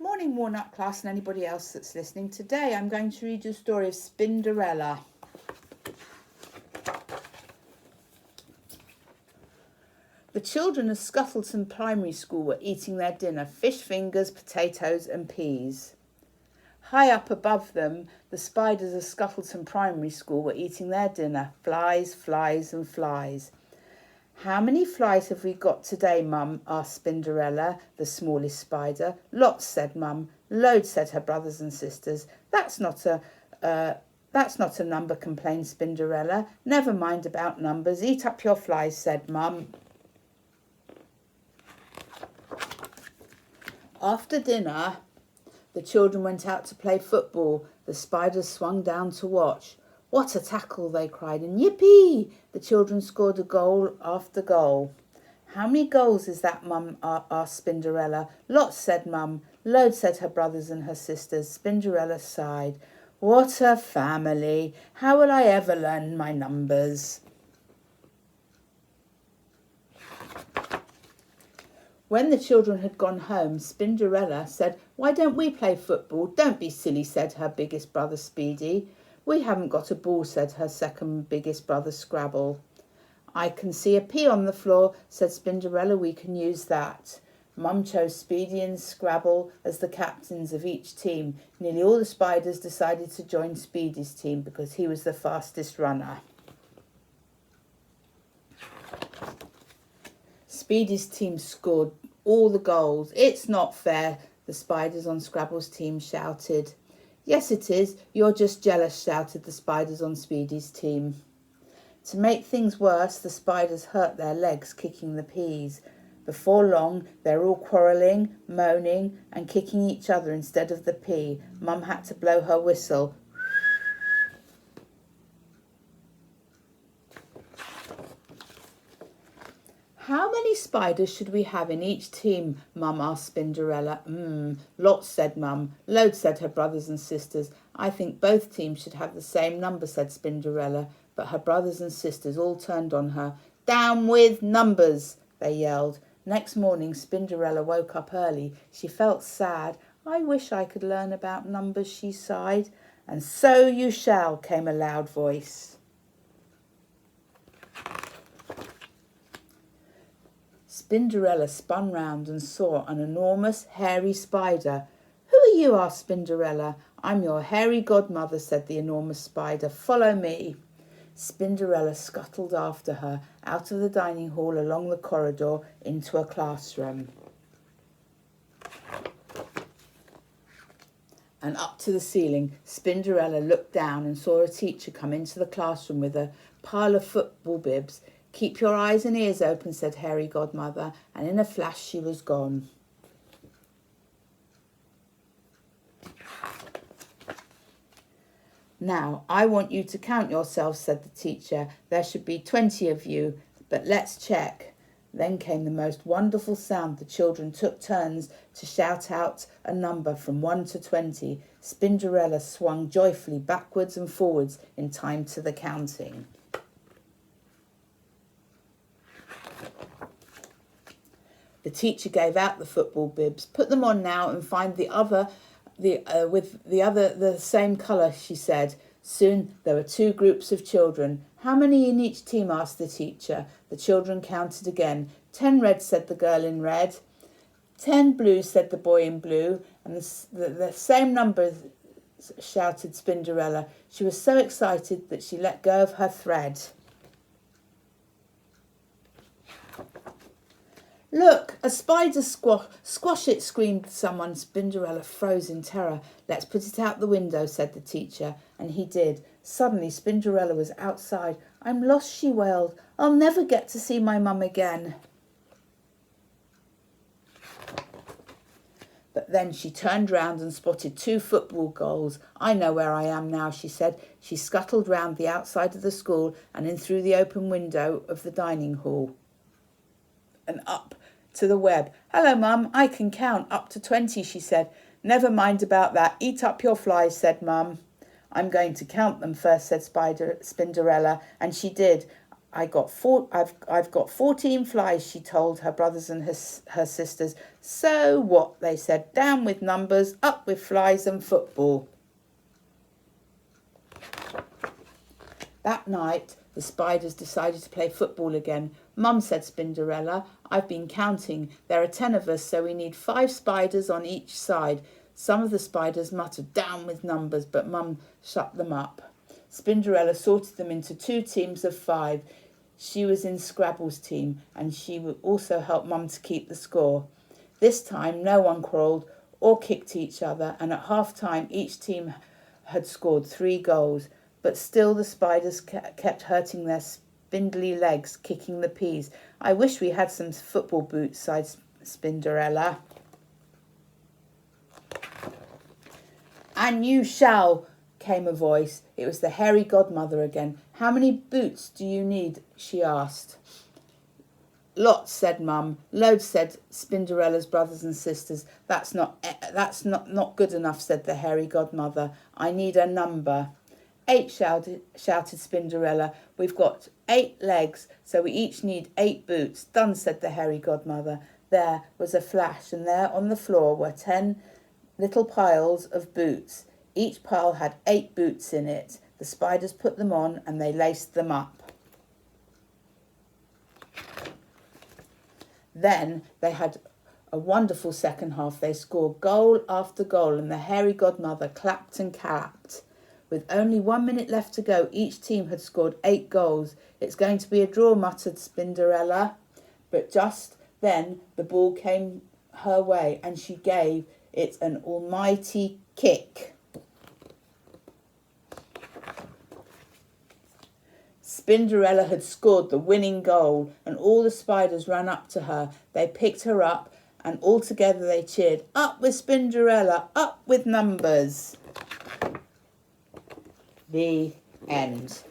Morning, Walnut class, and anybody else that's listening. Today I'm going to read you a story of Spinderella. The children of Scuttleton Primary School were eating their dinner, fish fingers, potatoes and peas. High up above them, the spiders of Scuttleton Primary School were eating their dinner, flies, flies and flies. "How many flies have we got today, Mum?" asked Spinderella, the smallest spider. "Lots," said Mum. "Loads," said her brothers and sisters. That's not a number," complained Spinderella. "Never mind about numbers. Eat up your flies," said Mum. After dinner, the children went out to play football. The spiders swung down to watch. "What a tackle!" they cried, and "Yippee!" The children scored a goal after goal. "How many goals is that, Mum?" asked Spinderella. "Lots," said Mum. "Loads," said her brothers and her sisters. Spinderella sighed. "What a family! How will I ever learn my numbers?" When the children had gone home, Spinderella said, "Why don't we play football?" "Don't be silly," said her biggest brother Speedy. "We haven't got a ball," said her second biggest brother Scrabble. "I can see a pea on the floor," said Spinderella. "We can use that." Mum chose Speedy and Scrabble as the captains of each team. Nearly all the spiders decided to join Speedy's team because he was the fastest runner. Speedy's team scored all the goals. "It's not fair," the spiders on Scrabble's team shouted. "Yes, it is. You're just jealous," shouted the spiders on Speedy's team. To make things worse, the spiders hurt their legs kicking the peas. Before long, they were all quarrelling, moaning and kicking each other instead of the pea. Mum had to blow her whistle. "How many spiders should we have in each team?" Mum asked Spinderella. Lots," said Mum. "Loads," said her brothers and sisters. "I think both teams should have the same number," said Spinderella. But her brothers and sisters all turned on her. "Down with numbers!" they yelled. Next morning, Spinderella woke up early. She felt sad. "I wish I could learn about numbers," she sighed. "And so you shall," came a loud voice. Spinderella spun round and saw an enormous, hairy spider. "Who are you?" asked Spinderella. "I'm your hairy godmother," said the enormous spider. "Follow me." Spinderella scuttled after her, out of the dining hall, along the corridor, into a classroom, and up to the ceiling. Spinderella looked down and saw a teacher come into the classroom with a pile of football bibs. "Keep your eyes and ears open," said Hairy Godmother, and in a flash she was gone. "Now, I want you to count yourselves," said the teacher. "There should be 20 of you, but let's check." Then came the most wonderful sound. The children took turns to shout out a number from 1 to 20. Spinderella swung joyfully backwards and forwards in time to the counting. The teacher gave out the football bibs. "Put them on now and find the same colour," she said. Soon there were 2 groups of children. "How many in each team?" asked the teacher. The children counted again. 10 red, said the girl in red. 10 blue, said the boy in blue. And the same number, shouted Spinderella. She was so excited that she let go of her thread. "Look, a spider squash it," screamed someone. Spinderella froze in terror. "Let's put it out the window," said the teacher, and he did. Suddenly Spinderella was outside. "I'm lost," she wailed. "I'll never get to see my mum again." But then she turned round and spotted 2 football goals. "I know where I am now," she said. She scuttled round the outside of the school and in through the open window of the dining hall and up to the web. "Hello, Mum, I can count up to 20, she said. "Never mind about that. Eat up your flies," said Mum. "I'm going to count them first," said Spinderella, and she did. I've got 14 flies, she told her brothers and her sisters. So what, they said. Down with numbers, up with flies and football. That night, the spiders decided to play football again. Mum, said Spinderella, I've been counting. There are 10 of us, so we need 5 spiders on each side. Some of the spiders muttered, down with numbers, but Mum shut them up. Spinderella sorted them into 2 teams of 5. She was in Scrabble's team, and she would also help Mum to keep the score. This time, no one quarrelled or kicked each other, and at half-time, each team had scored 3 goals. But still the spiders kept hurting their spindly legs, kicking the peas. I wish we had some football boots, sighed Spinderella. And you shall, came a voice. It was the hairy godmother again. How many boots do you need? She asked. Lots, said Mum. Loads, said Spinderella's brothers and sisters. That's not good enough, said the hairy godmother. I need a number. 8, shouted Spinderella. We've got 8 legs, so we each need 8 boots. Done, said the hairy godmother. There was a flash, and there on the floor were 10 little piles of boots. Each pile had 8 boots in it. The spiders put them on, and they laced them up. Then they had a wonderful second half. They scored goal after goal, and the hairy godmother clapped and clapped. With only 1 minute left to go, each team had scored 8 goals. It's going to be a draw, muttered Spinderella. But just then the ball came her way, and she gave it an almighty kick. Spinderella had scored the winning goal, and all the spiders ran up to her. They picked her up, and all together they cheered, Up with Spinderella, up with numbers. The end.